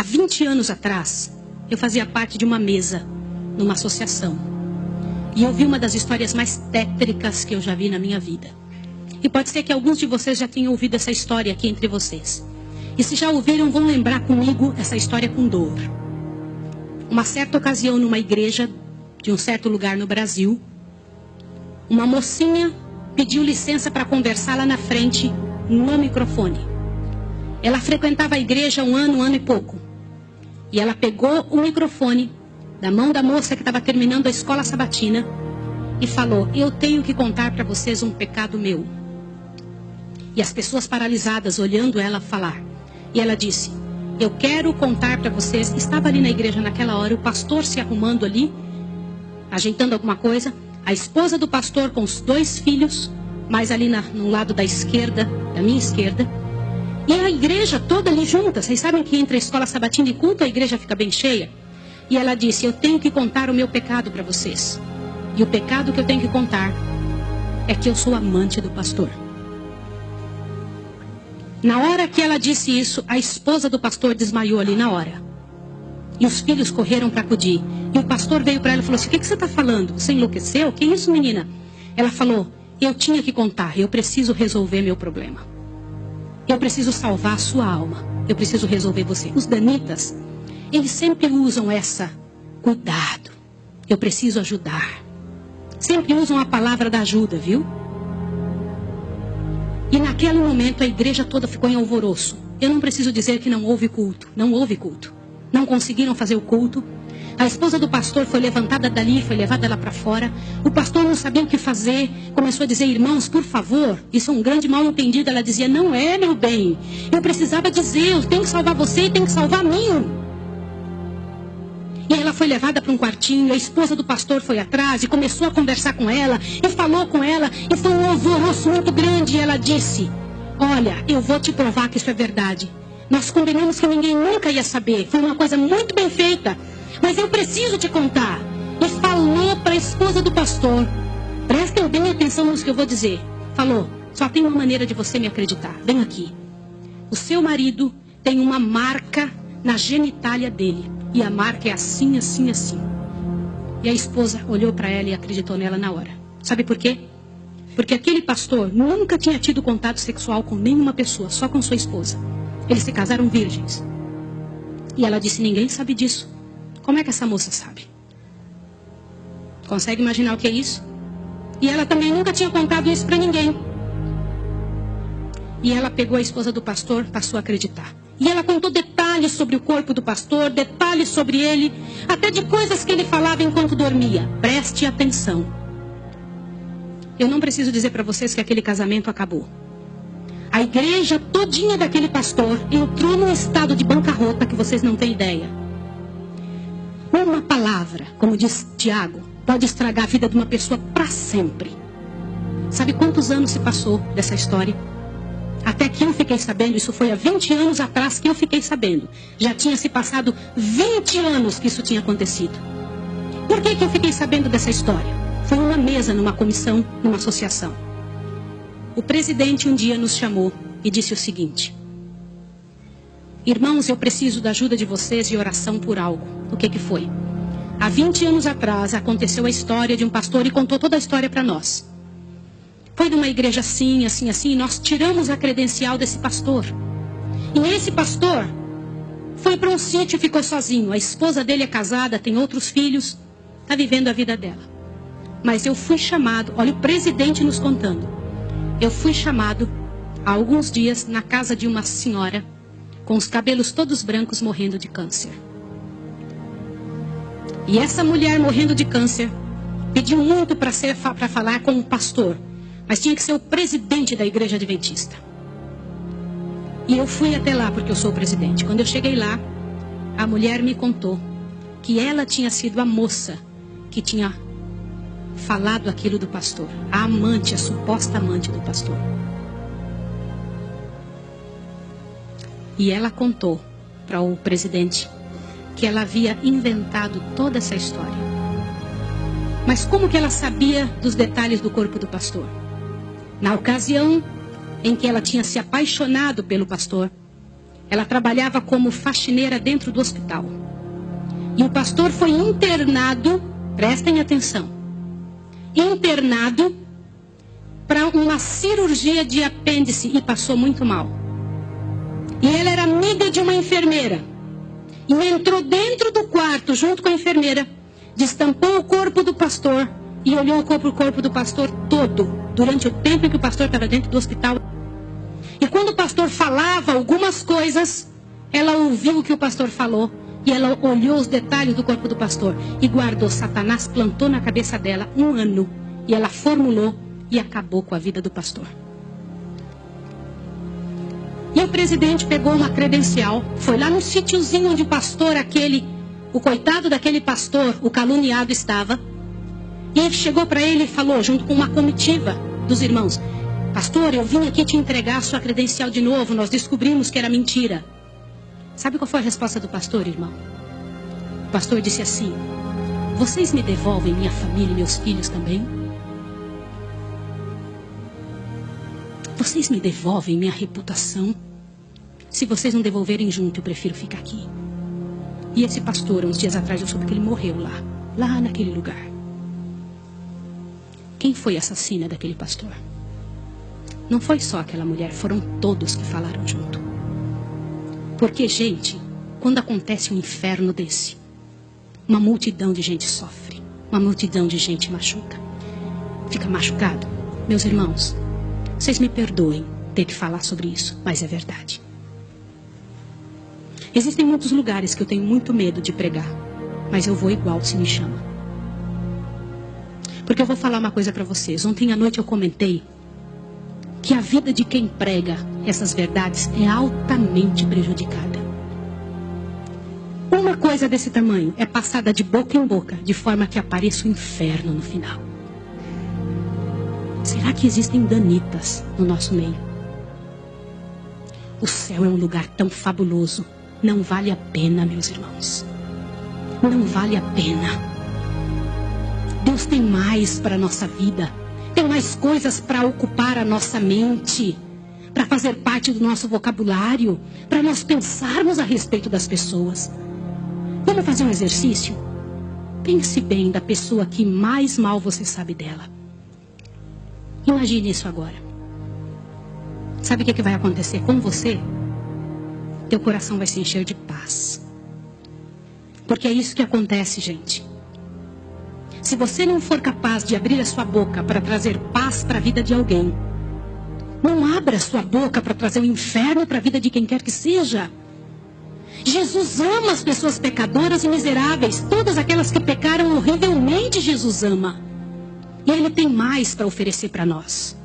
20 anos atrás, eu fazia parte de uma mesa, numa associação. E eu vi uma das histórias mais tétricas que eu já vi na minha vida. E pode ser que alguns de vocês já tenham ouvido essa história aqui entre vocês. E se já ouviram, vão lembrar comigo essa história com dor. Uma certa ocasião, numa igreja de um certo lugar no Brasil, uma mocinha pediu licença para conversar lá na frente, no microfone. Ela frequentava a igreja um ano e pouco. E ela pegou o microfone da mão da moça que estava terminando a escola sabatina e falou: eu tenho que contar para vocês um pecado meu. E as pessoas paralisadas olhando ela falar. E ela disse: eu quero contar para vocês. Estava ali na igreja naquela hora, o pastor se arrumando ali, ajeitando alguma coisa. A esposa do pastor com os 2 filhos, mais ali no lado da esquerda, da minha esquerda. E a igreja toda ali junta. Vocês sabem que entre a escola sabatina e culto a igreja fica bem cheia. E ela disse: eu tenho que contar o meu pecado para vocês. E o pecado que eu tenho que contar é que eu sou amante do pastor. Na hora que ela disse isso, a esposa do pastor desmaiou ali na hora. E os filhos correram para acudir. E o pastor veio para ela e falou assim: o que você está falando? Você enlouqueceu? Que isso, menina? Ela falou: eu tinha que contar, eu preciso resolver meu problema. Eu preciso salvar a sua alma. Eu preciso resolver você. Os danitas, eles sempre usam essa: cuidado, eu preciso ajudar. Sempre usam a palavra da ajuda, viu? E naquele momento a igreja toda ficou em alvoroço. Eu não preciso dizer que não houve culto. Não houve culto. Não conseguiram fazer o culto. A esposa do pastor foi levantada dali, foi levada lá para fora. O pastor não sabia o que fazer. Começou a dizer: irmãos, por favor, isso é um grande mal entendido. Ela dizia: não é, meu bem. Eu precisava dizer, eu tenho que salvar você e tenho que salvar a mim. E ela foi levada para um quartinho, a esposa do pastor foi atrás e começou a conversar com ela, e falou com ela, e foi um alvoroço muito grande. E ela disse: olha, eu vou te provar que isso é verdade. Nós combinamos que ninguém nunca ia saber, foi uma coisa muito bem feita, mas eu preciso te contar. E falou para a esposa do pastor: prestem bem atenção nisso que eu vou dizer. Falou: só tem uma maneira de você me acreditar, vem aqui. O seu marido tem uma marca na genitália dele. E a marca é assim, assim, assim. E a esposa olhou para ela e acreditou nela na hora. Sabe por quê? Porque aquele pastor nunca tinha tido contato sexual com nenhuma pessoa, só com sua esposa. Eles se casaram virgens. E ela disse: ninguém sabe disso. Como é que essa moça sabe? Consegue imaginar o que é isso? E ela também nunca tinha contado isso para ninguém. E ela pegou a esposa do pastor, passou a acreditar. E ela contou detalhes sobre o corpo do pastor, detalhes sobre ele, até de coisas que ele falava enquanto dormia. Preste atenção. Eu não preciso dizer para vocês que aquele casamento acabou. A igreja todinha daquele pastor entrou num estado de bancarrota que vocês não têm ideia. Uma palavra, como diz Tiago, pode estragar a vida de uma pessoa para sempre. Sabe quantos anos se passou dessa história? Até que eu fiquei sabendo, isso foi há 20 anos atrás que eu fiquei sabendo. Já tinha se passado 20 anos que isso tinha acontecido. Por que eu fiquei sabendo dessa história? Foi numa mesa, numa comissão, numa associação. O presidente um dia nos chamou e disse o seguinte: irmãos, eu preciso da ajuda de vocês e oração por algo. O que foi? Há 20 anos atrás aconteceu a história de um pastor e contou toda a história para nós. Foi numa igreja assim, assim, assim, e nós tiramos a credencial desse pastor. E esse pastor foi para um sítio e ficou sozinho. A esposa dele é casada, tem outros filhos, está vivendo a vida dela. Mas eu fui chamado, olha o presidente nos contando. Eu fui chamado há alguns dias na casa de uma senhora com os cabelos todos brancos morrendo de câncer. E essa mulher morrendo de câncer pediu muito para falar com o pastor. Mas tinha que ser o presidente da igreja adventista. E eu fui até lá porque eu sou o presidente. Quando eu cheguei lá, a mulher me contou que ela tinha sido a moça que tinha falado aquilo do pastor. A amante, a suposta amante do pastor. E ela contou para o presidente que ela havia inventado toda essa história. Mas como que ela sabia dos detalhes do corpo do pastor? Na ocasião em que ela tinha se apaixonado pelo pastor, Ela trabalhava como faxineira dentro do hospital. E o pastor foi internado, prestem atenção, internado para uma cirurgia de apêndice e passou muito mal. E ela era amiga de uma enfermeira. E entrou dentro do quarto junto com a enfermeira, destampou o corpo do pastor e olhou o corpo do pastor todo, durante o tempo em que o pastor estava dentro do hospital. E quando o pastor falava algumas coisas, ela ouviu o que o pastor falou e ela olhou os detalhes do corpo do pastor e guardou. Satanás plantou na cabeça dela 1 ano e ela formulou e acabou com a vida do pastor. E o presidente pegou uma credencial, foi lá no sítiozinho onde o pastor o coitado daquele pastor, o caluniado estava, e ele chegou para ele e falou, junto com uma comitiva dos irmãos: pastor, eu vim aqui te entregar a sua credencial de novo, nós descobrimos que era mentira. Sabe qual foi a resposta do pastor, irmão? O pastor disse assim: vocês me devolvem minha família e meus filhos também? Vocês me devolvem minha reputação? Se vocês não devolverem junto, eu prefiro ficar aqui. E esse pastor, uns dias atrás, eu soube que ele morreu lá naquele lugar. Quem foi a assassina daquele pastor? Não foi só aquela mulher, foram todos que falaram junto. Porque, gente, quando acontece um inferno desse, uma multidão de gente sofre, uma multidão de gente machuca, fica machucado. Meus irmãos, vocês me perdoem ter que falar sobre isso, mas é verdade. Existem muitos lugares que eu tenho muito medo de pregar, mas eu vou igual se me chama. Porque eu vou falar uma coisa para vocês. Ontem à noite eu comentei que a vida de quem prega essas verdades é altamente prejudicada. Uma coisa desse tamanho é passada de boca em boca, de forma que apareça o inferno no final. Será que existem danitas no nosso meio? O céu é um lugar tão fabuloso. Não vale a pena, meus irmãos. Não vale a pena. Deus tem mais para a nossa vida. Tem mais coisas para ocupar a nossa mente, para fazer parte do nosso vocabulário, para nós pensarmos a respeito das pessoas. Vamos fazer um exercício? Pense bem da pessoa que mais mal você sabe dela. Imagine isso agora. Sabe o que vai acontecer com você? Teu coração vai se encher de paz. Porque é isso que acontece, gente. Se você não for capaz de abrir a sua boca para trazer paz para a vida de alguém, não abra a sua boca para trazer o inferno para a vida de quem quer que seja. Jesus ama as pessoas pecadoras e miseráveis. Todas aquelas que pecaram horrivelmente, Jesus ama. E Ele tem mais para oferecer para nós.